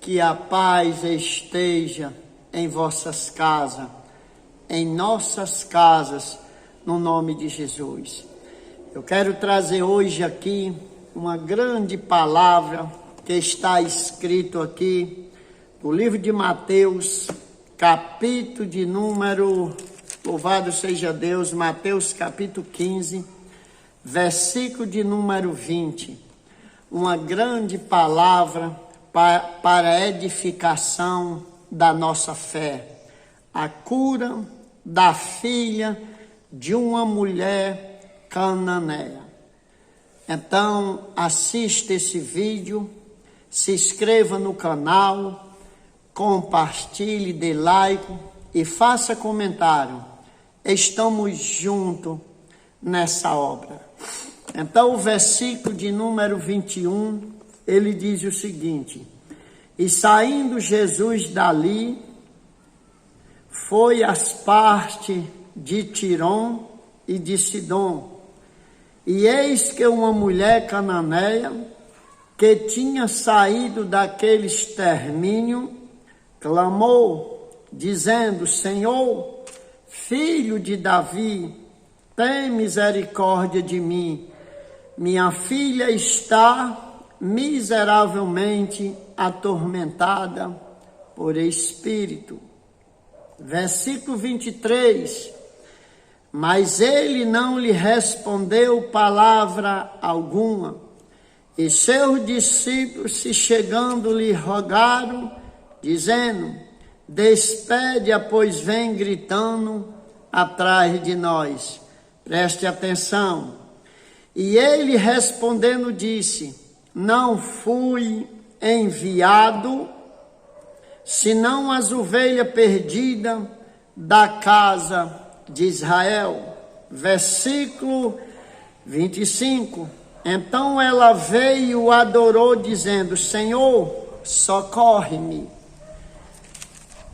Que a paz esteja em vossas casas, em nossas casas, no nome de Jesus. Eu quero trazer hoje aqui uma grande palavra que está escrito aqui no livro de Mateus, capítulo de número, louvado seja Deus, Mateus capítulo 15, versículo de número 20. Uma grande palavra para a edificação da nossa fé. A cura da filha de uma mulher cananeia. Então, assista esse vídeo, se inscreva no canal, compartilhe, dê like e faça comentário. Estamos juntos nessa obra. Então, o versículo de número 21, ele diz o seguinte: e saindo Jesus dali, foi às partes de Tirom e de Sidom. E eis que uma mulher cananeia, que tinha saído daquele extermínio, clamou, dizendo: Senhor, filho de Davi, tem misericórdia de mim. Minha filha está miseravelmente atormentada por espírito. Versículo 23. Mas ele não lhe respondeu palavra alguma. E seus discípulos, se chegando, lhe rogaram, dizendo: despede-a, pois vem gritando atrás de nós. Preste atenção. E ele respondendo disse: não fui enviado senão as ovelhas perdidas da casa de Israel. Versículo 25. Então ela veio e adorou, dizendo: Senhor, socorre-me.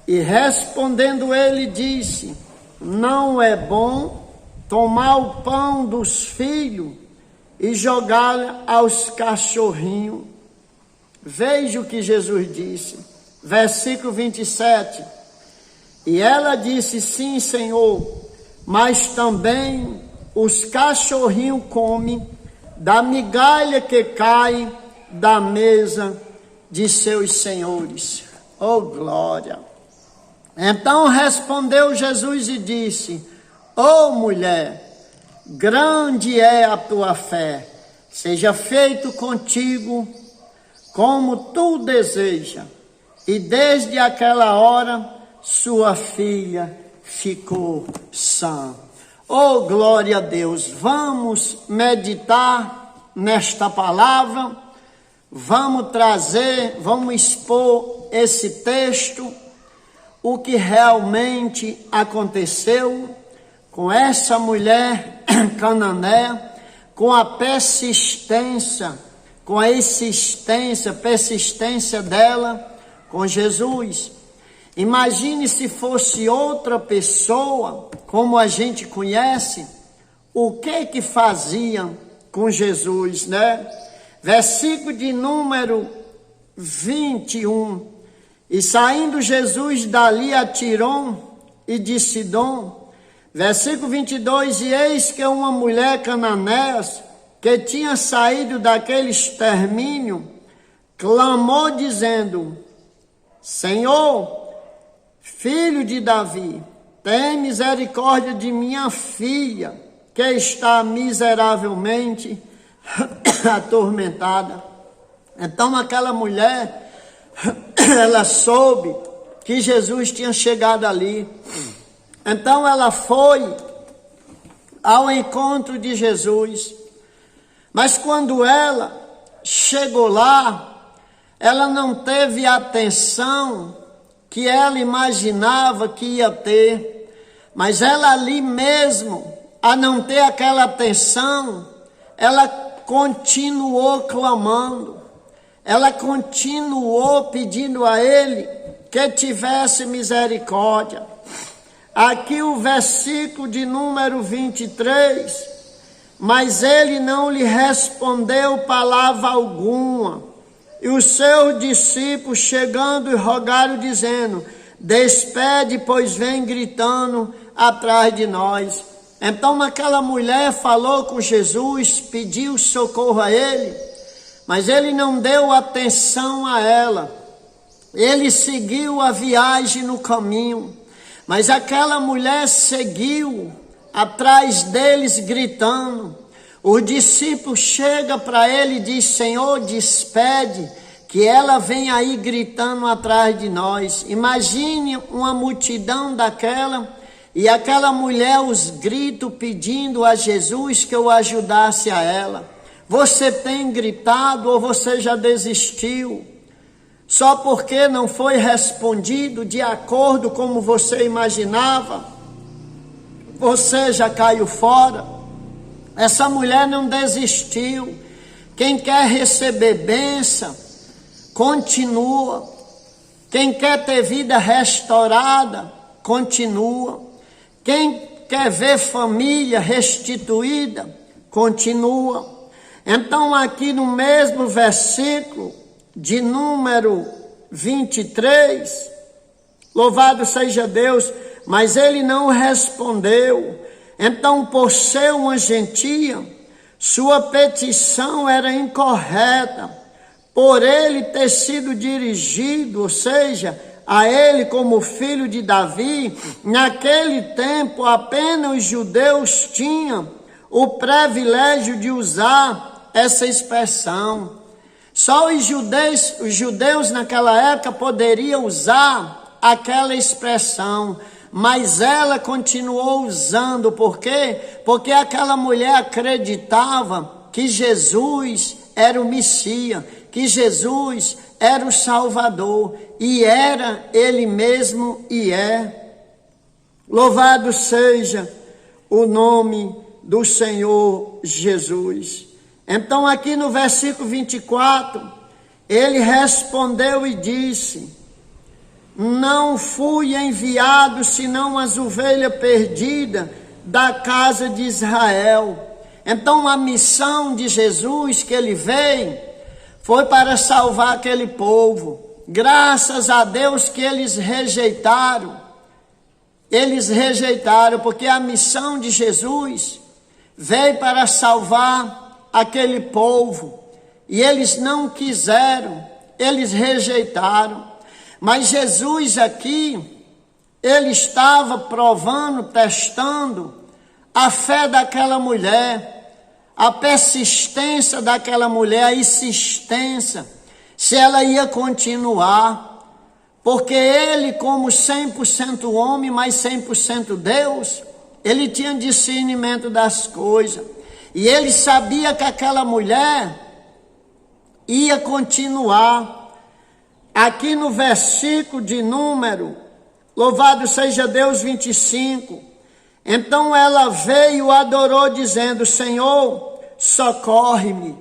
E respondendo ele disse: não é bom tomar o pão dos filhos e jogar aos cachorrinhos. Veja o que Jesus disse. Versículo 27. E ela disse: sim, Senhor, mas também os cachorrinhos comem da migalha que cai da mesa de seus senhores. Oh, glória! Então respondeu Jesus e disse: oh, mulher, grande é a tua fé, seja feito contigo como tu deseja. E desde aquela hora sua filha ficou sã. Oh, glória a Deus! Vamos meditar nesta palavra, vamos expor esse texto, o que realmente aconteceu com essa mulher cananeia, com a persistência dela com Jesus. Imagine se fosse outra pessoa, como a gente conhece, o que faziam com Jesus, né? Versículo de número 21. E saindo Jesus dali a Tirom e de Sidom. Versículo 22, e eis que uma mulher cananeia, que tinha saído daquele extermínio, clamou dizendo: Senhor, filho de Davi, tem misericórdia de minha filha, que está miseravelmente atormentada. Então aquela mulher, ela soube que Jesus tinha chegado ali. Então ela foi ao encontro de Jesus, mas quando ela chegou lá, ela não teve a atenção que ela imaginava que ia ter, mas ela ali mesmo, a não ter aquela atenção, ela continuou clamando, ela continuou pedindo a ele que tivesse misericórdia. Aqui o versículo de número 23, mas ele não lhe respondeu palavra alguma. E os seus discípulos chegando e rogaram, dizendo: despede, pois vem gritando atrás de nós. Então aquela mulher falou com Jesus, pediu socorro a ele, mas ele não deu atenção a ela. Ele seguiu a viagem no caminho, mas aquela mulher seguiu atrás deles gritando. O discípulo chega para ele e diz: Senhor, despede, que ela vem aí gritando atrás de nós. Imagine uma multidão daquela, e aquela mulher os gritos pedindo a Jesus que o ajudasse a ela. Você tem gritado ou você já desistiu? Só porque não foi respondido de acordo como você imaginava, você já caiu fora? Essa mulher não desistiu. Quem quer receber bênção, continua. Quem quer ter vida restaurada, continua. Quem quer ver família restituída, continua. Então aqui no mesmo versículo de número 23, louvado seja Deus, mas ele não respondeu. Então, por ser uma gentia, sua petição era incorreta, por ele ter sido dirigido, ou seja, a ele como filho de Davi. Naquele tempo apenas os judeus tinham o privilégio de usar essa expressão. Só os judeus naquela época poderiam usar aquela expressão. Mas ela continuou usando, por quê? Porque aquela mulher acreditava que Jesus era o Messias, que Jesus era o Salvador, e era Ele mesmo e é. Louvado seja o nome do Senhor Jesus. Então aqui no versículo 24, ele respondeu e disse: não fui enviado senão as ovelhas perdidas da casa de Israel. Então a missão de Jesus que ele veio foi para salvar aquele povo. Graças a Deus que eles rejeitaram. Eles rejeitaram, porque a missão de Jesus veio para salvar aquele povo. E eles não quiseram, eles rejeitaram. Mas Jesus aqui, ele estava provando, testando a fé daquela mulher, a persistência daquela mulher, a insistência, se ela ia continuar. Porque ele, como 100% homem, mas 100% Deus, ele tinha discernimento das coisas. E ele sabia que aquela mulher ia continuar. Aqui no versículo de número, louvado seja Deus, 25, então ela veio e adorou dizendo: Senhor, socorre-me.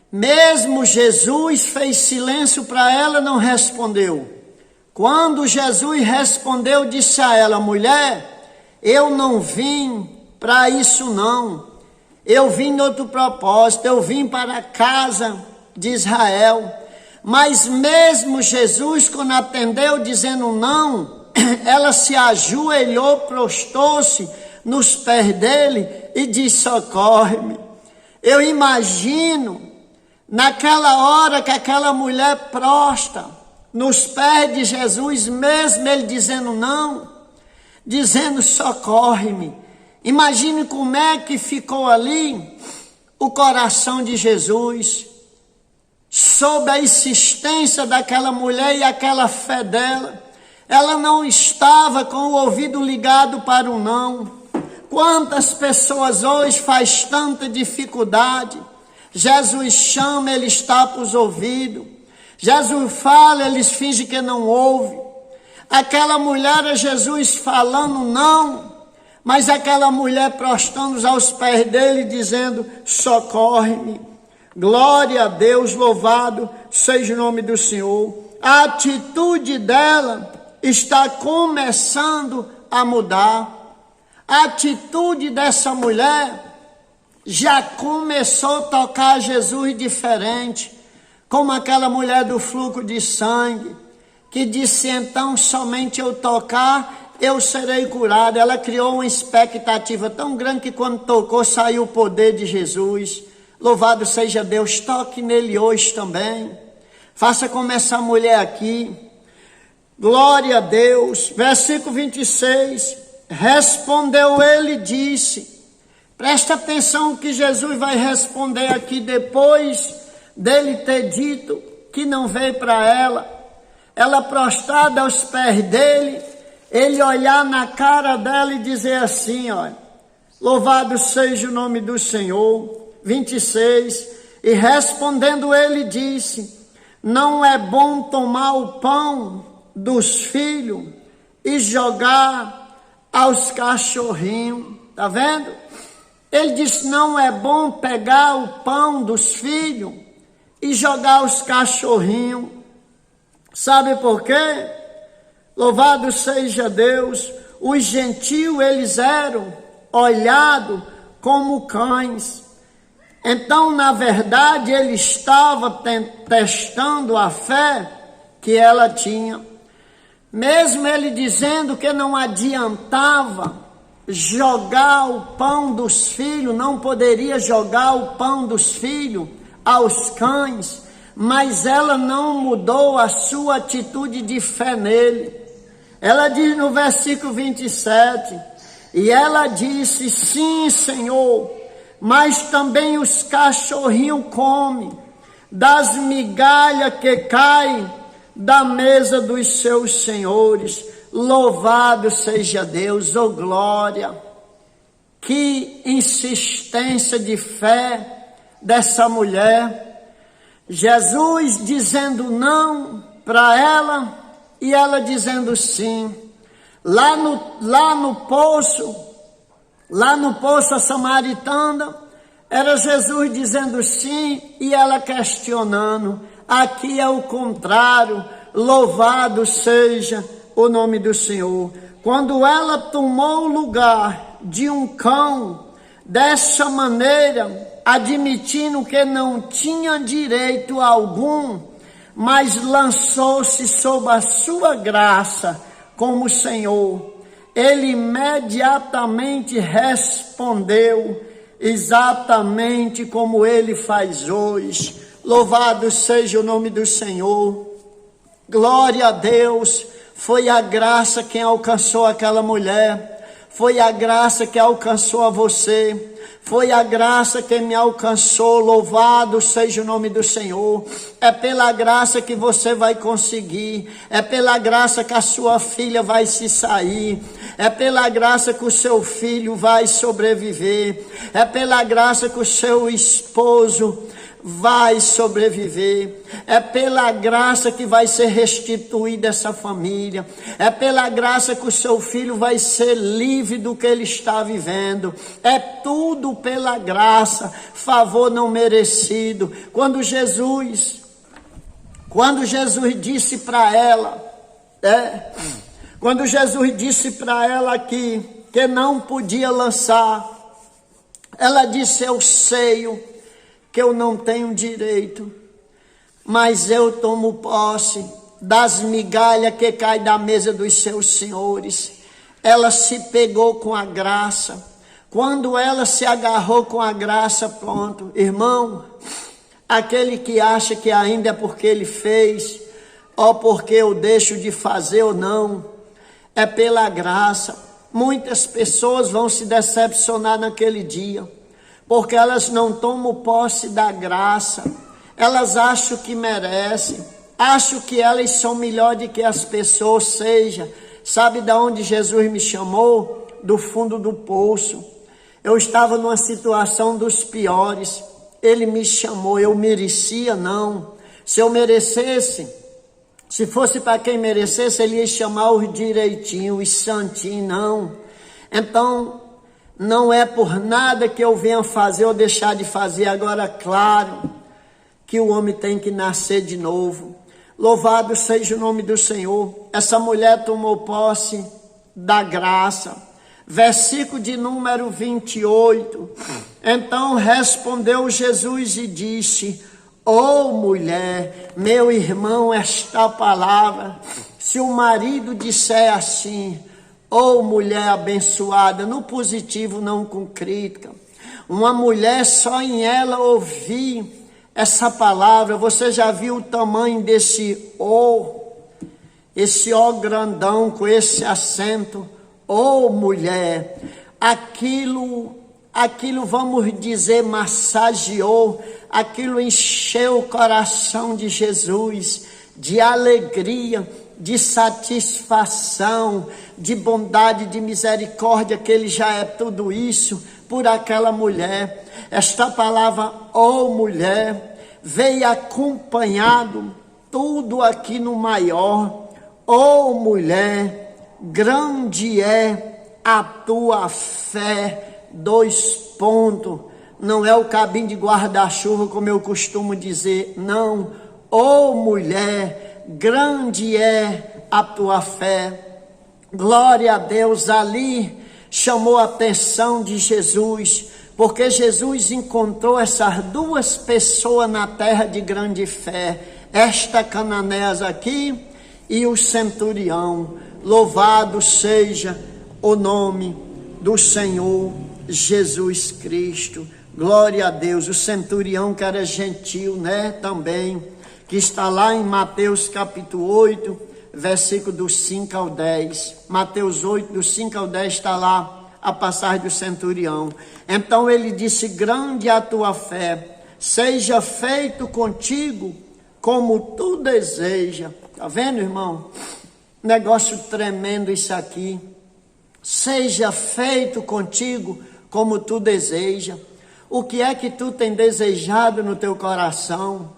Mesmo Jesus fez silêncio para ela, não respondeu. Quando Jesus respondeu, disse a ela: mulher, eu não vim para isso não. Eu vim em outro propósito, eu vim para a casa de Israel. Mas mesmo Jesus, quando atendeu dizendo não, ela se ajoelhou, prostou-se nos pés dele e disse: socorre-me. Eu imagino naquela hora que aquela mulher prostra nos pés de Jesus, mesmo ele dizendo não, dizendo socorre-me. Imagine como é que ficou ali o coração de Jesus, sob a insistência daquela mulher e aquela fé dela. Ela não estava com o ouvido ligado para o não. Quantas pessoas hoje faz tanta dificuldade? Jesus chama, ele tapa os ouvidos. Jesus fala, eles fingem que não ouve. Aquela mulher era Jesus falando não, mas aquela mulher prostrando aos pés dele, dizendo: socorre-me. Glória a Deus, louvado seja o nome do Senhor. A atitude dela está começando a mudar. A atitude dessa mulher já começou a tocar Jesus diferente. como aquela mulher do fluxo de sangue, que disse: então somente eu tocar, eu serei curada. Ela criou uma expectativa tão grande que quando tocou, saiu o poder de Jesus. Louvado seja Deus, toque nele hoje também. Faça como essa mulher aqui. Glória a Deus. Versículo 26. Respondeu ele e disse, presta atenção que Jesus vai responder aqui depois dele ter dito que não veio para ela prostrada aos pés dele, ele olhar na cara dela e dizer assim, olha, louvado seja o nome do Senhor. 26, e respondendo ele disse, não é bom tomar o pão dos filhos e jogar aos cachorrinhos, tá vendo? Ele disse, não é bom pegar o pão dos filhos e jogar aos cachorrinhos. Sabe por quê? Louvado seja Deus, os gentios eles eram olhados como cães. Então, na verdade, ele estava testando a fé que ela tinha. Mesmo ele dizendo que não adiantava jogar o pão dos filhos, não poderia jogar o pão dos filhos aos cães, mas ela não mudou a sua atitude de fé nele. Ela diz no versículo 27, e ela disse, sim, Senhor, mas também os cachorrinhos comem das migalhas que caem da mesa dos seus senhores. Louvado seja Deus, oh glória! Que insistência de fé dessa mulher. Jesus dizendo não para ela e ela dizendo sim. Lá no poço a samaritana, era Jesus dizendo sim e ela questionando. Aqui é o contrário, louvado seja o nome do Senhor. Quando ela tomou o lugar de um cão, dessa maneira, admitindo que não tinha direito algum, mas lançou-se sob a sua graça como Senhor, ele imediatamente respondeu exatamente como ele faz hoje. Louvado seja o nome do Senhor. Glória a Deus. Foi a graça quem alcançou aquela mulher. Foi a graça que alcançou a você. Foi a graça que me alcançou. Louvado seja o nome do Senhor. É pela graça que você vai conseguir. É pela graça que a sua filha vai se sair. É pela graça que o seu filho vai sobreviver. É pela graça que o seu esposo vai sobreviver. É pela graça que vai ser restituída essa família. É pela graça que o seu filho vai ser livre do que ele está vivendo. É tudo pela graça, favor não merecido. Quando Jesus disse para ela, quando Jesus disse para ela que não podia lançar, ela disse, eu sei que eu não tenho direito, mas eu tomo posse das migalhas que caem da mesa dos seus senhores. Ela se pegou com a graça. Quando ela se agarrou com a graça, pronto. Irmão, aquele que acha que ainda é porque ele fez, ou porque eu deixo de fazer ou não, é pela graça. Muitas pessoas vão se decepcionar naquele dia, porque elas não tomam posse da graça. Elas acham que merecem, acham que elas são melhor do que as pessoas. Seja, sabe de onde Jesus me chamou? Do fundo do poço. Eu estava numa situação dos piores. Ele me chamou, eu merecia? Não. Se eu merecesse, se fosse para quem merecesse, ele ia chamar os direitinhos, os santinhos, não. Então, não é por nada que eu venha fazer ou deixar de fazer. Agora, claro que o homem tem que nascer de novo. Louvado seja o nome do Senhor. Essa mulher tomou posse da graça. Versículo de número 28. Então respondeu Jesus e disse, Oh mulher, meu irmão, esta palavra, se o marido disser assim, oh mulher abençoada, no positivo, não com crítica, uma mulher só em ela ouvir essa palavra, você já viu o tamanho desse esse ó grandão com esse acento, oh mulher, aquilo vamos dizer massageou, aquilo encheu o coração de Jesus de alegria, de satisfação, de bondade, de misericórdia, que ele já é tudo isso por aquela mulher. Esta palavra, oh mulher, veio acompanhado tudo aqui no maior. Oh mulher, grande é a tua fé. 2 pontos. Não é o cabinho de guarda-chuva, como eu costumo dizer, não. Oh mulher, grande é a tua fé. Glória a Deus. Ali chamou a atenção de Jesus, porque Jesus encontrou essas 2 pessoas na terra de grande fé, esta cananeia aqui e o centurião. Louvado seja o nome do Senhor Jesus Cristo. Glória a Deus. O centurião, que era gentil, né, também, que está lá em Mateus capítulo 8, versículo do 5 ao 10. Mateus 8, do 5 ao 10 está lá a passagem do centurião. Então ele disse, grande é a tua fé, seja feito contigo como tu deseja. Está vendo, irmão? Negócio tremendo isso aqui. Seja feito contigo como tu deseja. O que é que tu tem desejado no teu coração?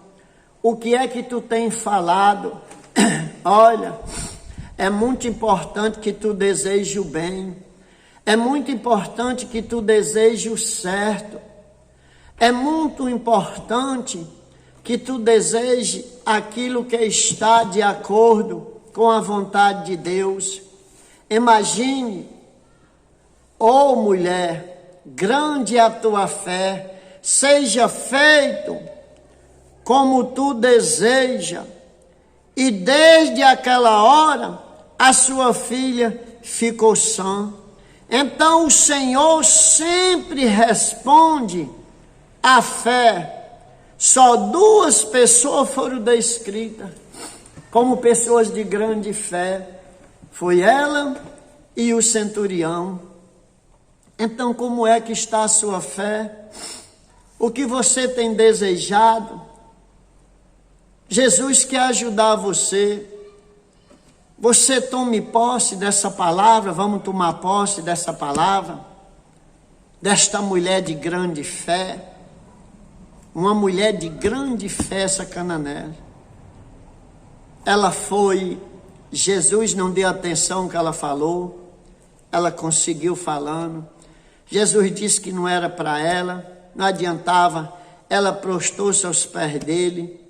O que é que tu tem falado? Olha, é muito importante que tu deseje o bem. É muito importante que tu deseje o certo. É muito importante que tu deseje aquilo que está de acordo com a vontade de Deus. Imagine, oh mulher, grande é a tua fé, seja feito como tu deseja. E desde aquela hora, a sua filha ficou sã. Então o Senhor sempre responde à fé. Só 2 pessoas foram descritas como pessoas de grande fé. Foi ela e o centurião. Então, como é que está a sua fé? O que você tem desejado? Jesus quer ajudar você. Você tome posse dessa palavra. Vamos tomar posse dessa palavra, desta mulher de grande fé. Uma mulher de grande fé, essa cananeia. Ela foi, Jesus não deu atenção ao que ela falou, ela conseguiu falando. Jesus disse que não era para ela, não adiantava, ela prostrou-se aos pés dele.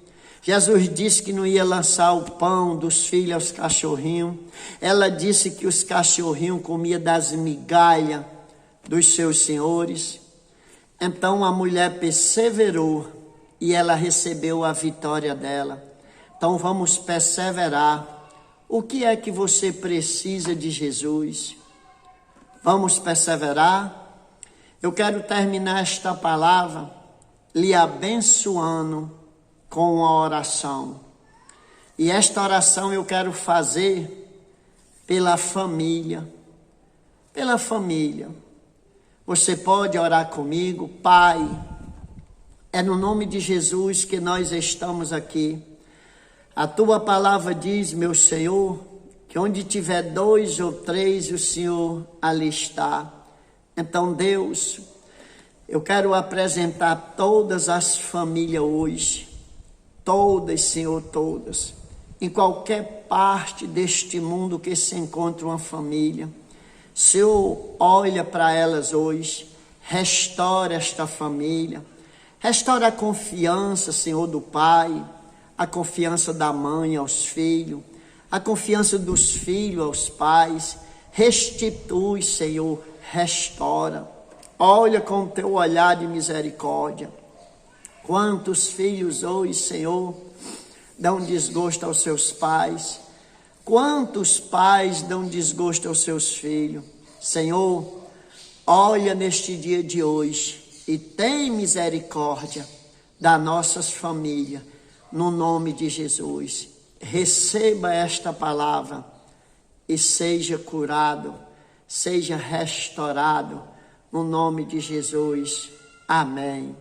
Jesus disse que não ia lançar o pão dos filhos aos cachorrinhos. Ela disse que os cachorrinhos comiam das migalhas dos seus senhores. Então a mulher perseverou e ela recebeu a vitória dela. Então vamos perseverar. O que é que você precisa de Jesus? Vamos perseverar? Eu quero terminar esta palavra lhe abençoando com uma oração. E esta oração eu quero fazer pela família. Pela família. Você pode orar comigo? Pai, é no nome de Jesus que nós estamos aqui. A tua palavra diz, meu Senhor, que onde tiver 2 ou 3, o Senhor ali está. Então, Deus, eu quero apresentar todas as famílias hoje. Todas, Senhor, todas. Em qualquer parte deste mundo que se encontra uma família. Senhor, olha para elas hoje, restaura esta família, restaura a confiança, Senhor, do pai, a confiança da mãe aos filhos, a confiança dos filhos aos pais, restitui, Senhor, restaura, olha com o teu olhar de misericórdia, Quantos filhos hoje, Senhor, dão desgosto aos seus pais? Quantos pais dão desgosto aos seus filhos? Senhor, olha neste dia de hoje e tem misericórdia das nossas famílias, no nome de Jesus. Receba esta palavra e seja curado, seja restaurado, no nome de Jesus. Amém.